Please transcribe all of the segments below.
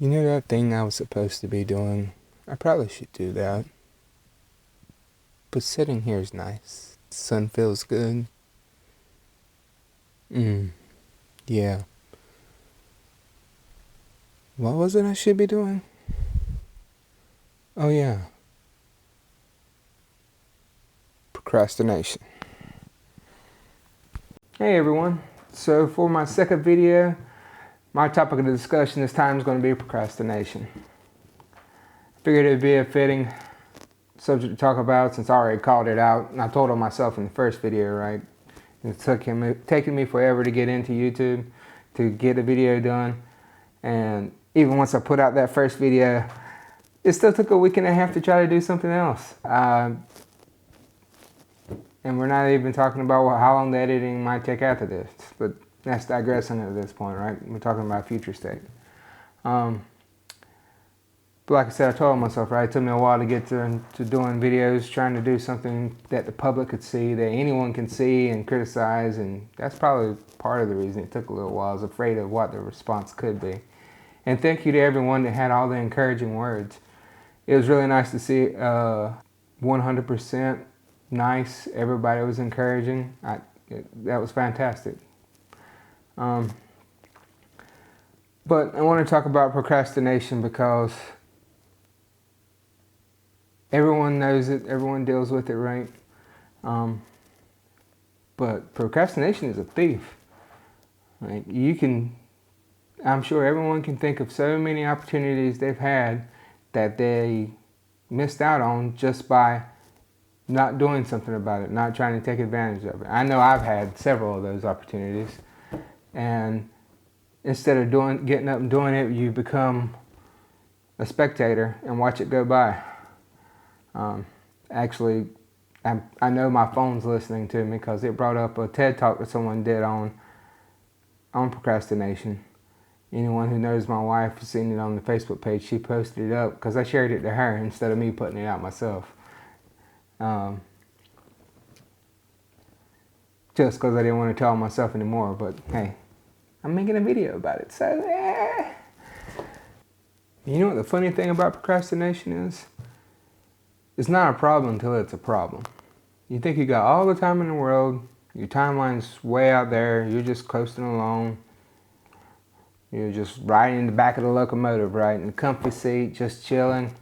You know that thing I was supposed to be doing? I probably should do that. But sitting here is nice. The sun feels good. Yeah. What was it I should be doing? Oh yeah. Procrastination. Hey everyone. So for my second video, my topic of discussion this time is going to be procrastination. I figured it would be a fitting subject to talk about since I already called it out, and I told on myself in the first video, right? It's taking me forever to get into YouTube to get a video done, and even once I put out that first video, it still took a week and a half to try to do something else. And we're not even talking about how long the editing might take after this, but that's digressing at this point, right? We're talking about future state. But like I said, I told myself, right, it took me a while to get to doing videos, trying to do something that the public could see, that anyone can see and criticize, and that's probably part of the reason it took a little while. I was afraid of what the response could be. And thank you to everyone that had all the encouraging words. It was really nice to see 100% nice. Everybody was encouraging. That was fantastic. But I want to talk about procrastination because everyone knows it, everyone deals with it, right? But procrastination is a thief. Like I'm sure everyone can think of so many opportunities they've had that they missed out on just by not doing something about it, not trying to take advantage of it. I know I've had several of those opportunities, and instead of getting up and doing it, you become a spectator and watch it go by. Actually, I know my phone's listening to me because it brought up a TED Talk that someone did on procrastination. Anyone who knows my wife has seen it on the Facebook page. She posted it up because I shared it to her instead of me putting it out myself. Just because I didn't want to tell myself anymore, but hey, I'm making a video about it, so You know what the funny thing about procrastination is? It's not a problem until it's a problem. You think you got all the time in the world, your timeline's way out there, you're just coasting along, you're just riding in the back of the locomotive, right, in the comfy seat, just chilling.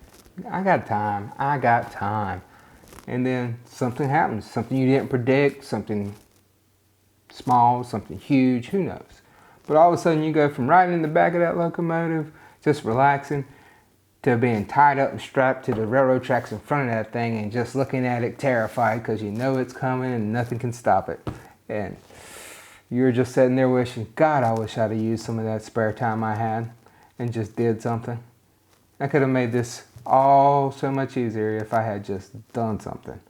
I got time. And then something happens, something you didn't predict, something small, something huge, who knows. But all of a sudden you go from riding in the back of that locomotive, just relaxing, to being tied up and strapped to the railroad tracks in front of that thing and just looking at it terrified because you know it's coming and nothing can stop it. And you're just sitting there wishing, God, I wish I'd have used some of that spare time I had and just did something. I could have made this all so much easier if I had just done something.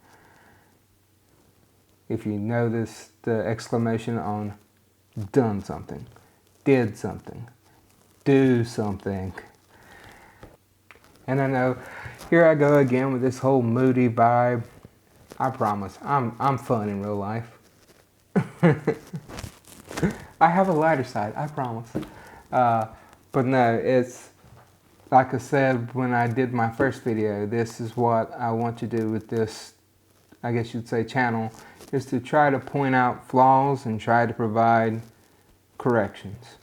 If you notice the exclamation on done something, did something, do something. And I know, here I go again with this whole moody vibe. I promise, I'm fun in real life. I have a lighter side, I promise. But no, it's like I said when I did my first video, this is what I want to do with this, I guess you'd say, channel, is to try to point out flaws and try to provide corrections.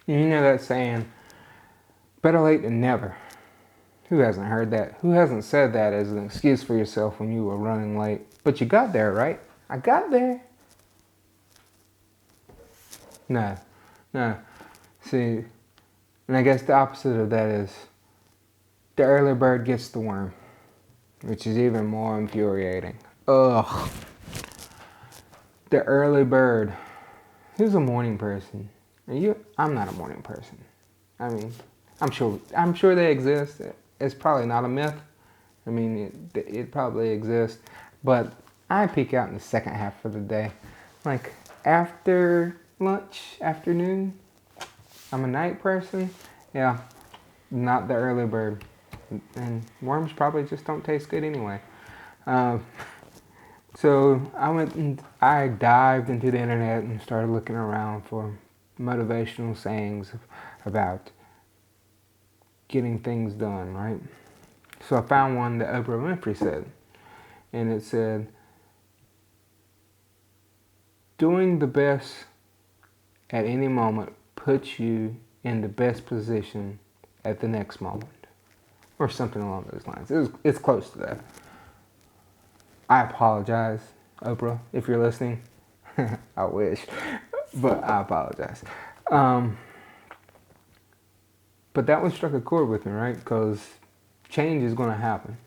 You know that saying, better late than never. Who hasn't heard that? Who hasn't said that as an excuse for yourself when you were running late? But you got there, right? I got there. No. See, and I guess the opposite of that is the early bird gets the worm, which is even more infuriating. Ugh. The early bird. Who's a morning person? I'm not a morning person. I mean, I'm sure they exist. It's probably not a myth. I mean, it probably exists. But I peek out in the second half of the day. Like after lunch, afternoon. I'm a night person. Yeah, not the early bird. And worms probably just don't taste good anyway. So I dived into the internet and started looking around for motivational sayings about getting things done, right? So I found one that Oprah Winfrey said, and it said, doing the best at any moment puts you in the best position at the next moment, or something along those lines. It's close to that. I apologize, Oprah, if you're listening. I wish, but I apologize. But that one struck a chord with me, right? Because change is going to happen.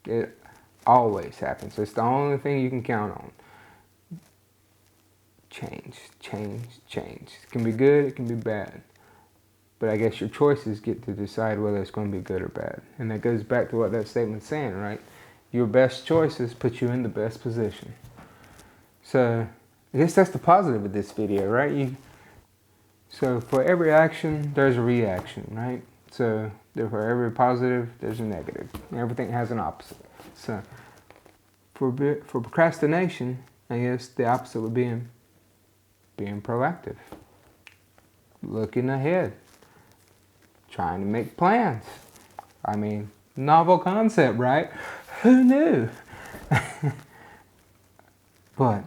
It always happens. It's the only thing you can count on. Change. It can be good, it can be bad. But I guess your choices get to decide whether it's going to be good or bad. And that goes back to what that statement's saying, right? Your best choices put you in the best position. So I guess that's the positive of this video, right? So for every action, there's a reaction, right? So for every positive, there's a negative. Everything has an opposite. So for procrastination, I guess the opposite would be being proactive, looking ahead, trying to make plans. I mean, novel concept, right? Who knew? But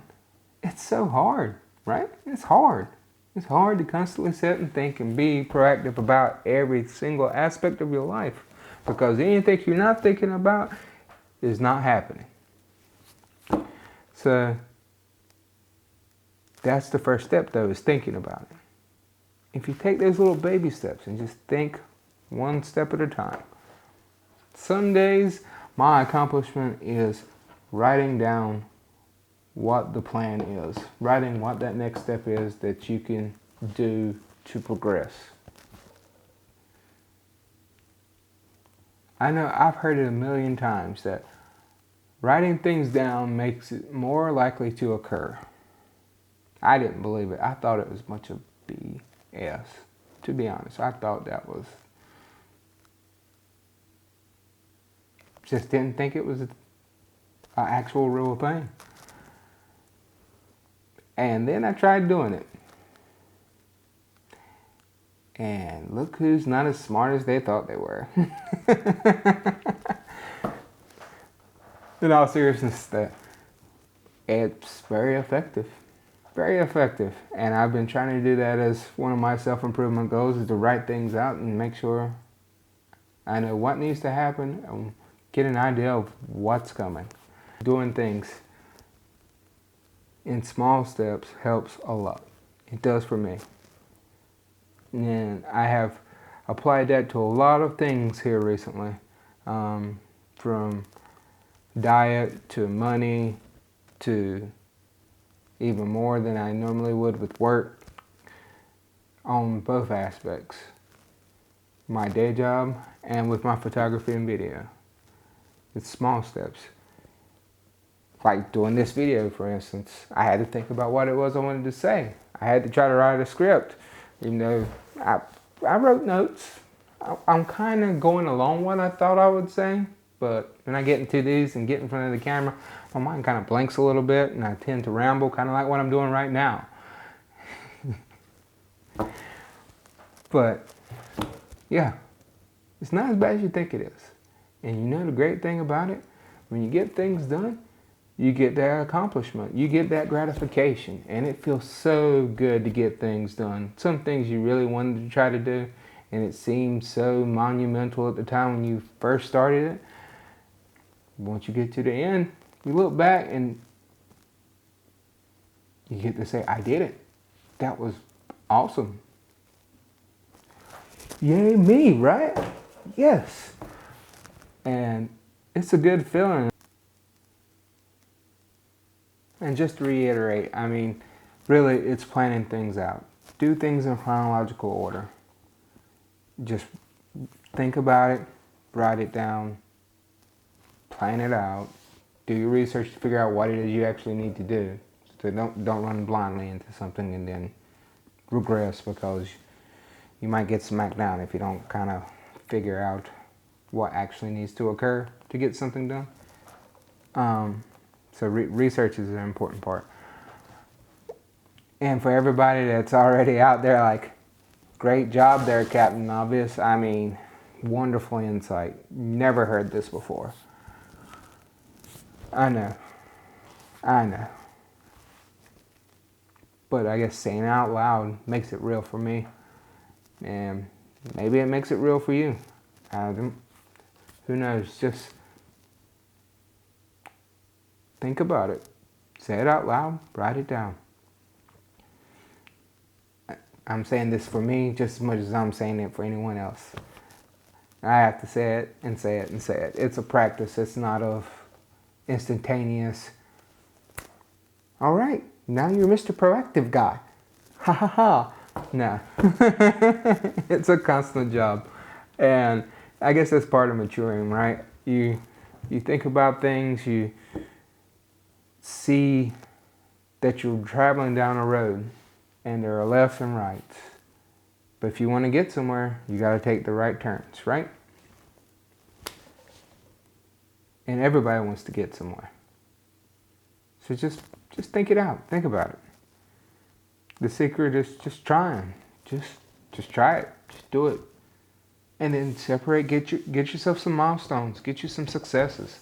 it's so hard, right? It's hard. It's hard to constantly sit and think and be proactive about every single aspect of your life, because anything you're not thinking about is not happening. So that's the first step, though, is thinking about it. If you take those little baby steps and just think one step at a time. Some days my accomplishment is writing down what the plan is, writing what that next step is that you can do to progress. I know I've heard it a million times that writing things down makes it more likely to occur. I didn't believe it. I thought it was a bunch of BS. To be honest, I thought that was... just didn't think it was an actual real thing. And then I tried doing it. And look who's not as smart as they thought they were. In all seriousness, it's very effective. Very effective. And I've been trying to do that as one of my self-improvement goals, is to write things out and make sure I know what needs to happen and get an idea of what's coming. Doing things in small steps helps a lot. It does for me. And I have applied that to a lot of things here recently. From diet to money to even more than I normally would with work, on both aspects. My day job and with my photography and video. It's small steps. Like doing this video, for instance, I had to think about what it was I wanted to say. I had to try to write a script. You know, I wrote notes. I'm kind of going along what I thought I would say, but when I get into these and get in front of the camera, my mind kind of blanks a little bit and I tend to ramble, kind of like what I'm doing right now. But yeah, it's not as bad as you think it is. And you know the great thing about it, when you get things done, you get that accomplishment, you get that gratification, and it feels so good to get things done. Some things you really wanted to try to do, and it seemed so monumental at the time when you first started it. Once you get to the end, you look back and you get to say, I did it. That was awesome. Yay me, right? Yes. And it's a good feeling. And just to reiterate, I mean, really it's planning things out. Do things in chronological order. Just think about it, write it down, plan it out, do your research to figure out what it is you actually need to do. So don't run blindly into something and then regress, because you might get smacked down if you don't kind of figure out what actually needs to occur to get something done. So research is an important part. And for everybody that's already out there like Great job there, Captain Obvious. I mean, wonderful insight. Never heard this before. I know. But I guess saying it out loud makes it real for me. And maybe it makes it real for you. Who knows? Just think about it. Say it out loud. Write it down. I'm saying this for me just as much as I'm saying it for anyone else. I have to say it and say it and say it. It's a practice. It's not of instantaneous. All right, now you're Mr. Proactive guy. Ha ha ha. Nah. It's a constant job. And I guess that's part of maturing, right? You think about things, you see that you're traveling down a road and there are lefts and rights. But if you want to get somewhere, you got to take the right turns, right? And everybody wants to get somewhere. So just think it out. Think about it. The secret is just trying. Just try it. Just do it. And then separate, get yourself some milestones, get you some successes.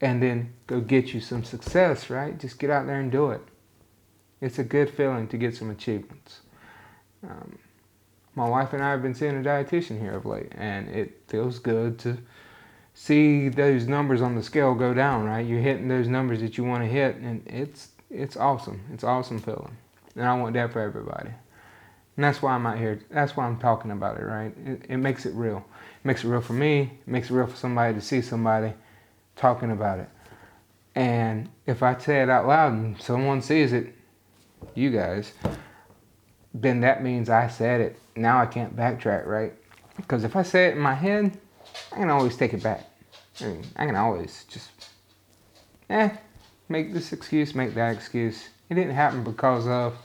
And then go get you some success, right? Just get out there and do it. It's a good feeling to get some achievements. My wife and I have been seeing a dietitian here of late, and it feels good to see those numbers on the scale go down, right? You're hitting those numbers that you want to hit, and it's awesome. It's awesome feeling. And I want that for everybody. And that's why I'm out here. That's why I'm talking about it, right? It makes it real. It makes it real for me. It makes it real for somebody to see somebody talking about it. And if I say it out loud and someone sees it, you guys, then that means I said it. Now I can't backtrack, right? Because if I say it in my head, I can always take it back. I can always just, make this excuse, make that excuse. It didn't happen because of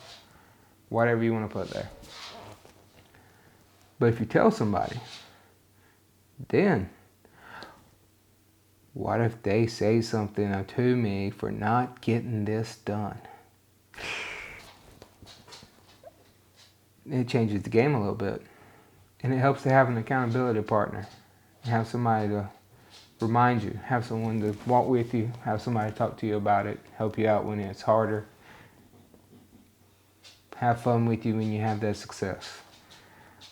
whatever you want to put there. But if you tell somebody, then what if they say something to me for not getting this done? It changes the game a little bit. And it helps to have an accountability partner. Have somebody to remind you. Have someone to walk with you. Have somebody to talk to you about it. Help you out when it's harder. Have fun with you when you have that success.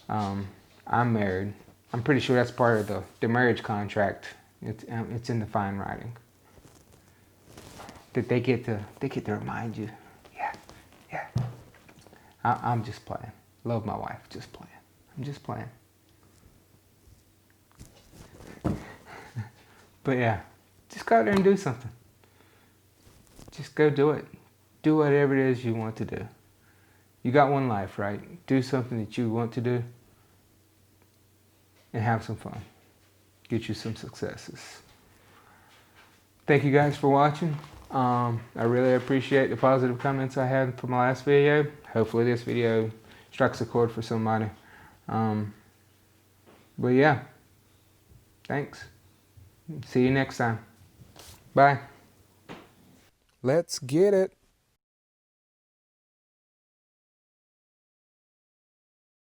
I'm married. I'm pretty sure that's part of the marriage contract. It's in the fine writing. That they get to remind you. Yeah. I'm just playing. Love my wife. Just playing. I'm just playing. But yeah, just go out there and do something. Just go do it. Do whatever it is you want to do. You got one life, right? Do something that you want to do and have some fun. Get you some successes. Thank you guys for watching. I really appreciate the positive comments I had from my last video. Hopefully this video strikes a chord for somebody. But yeah, thanks. See you next time. Bye. Let's get it.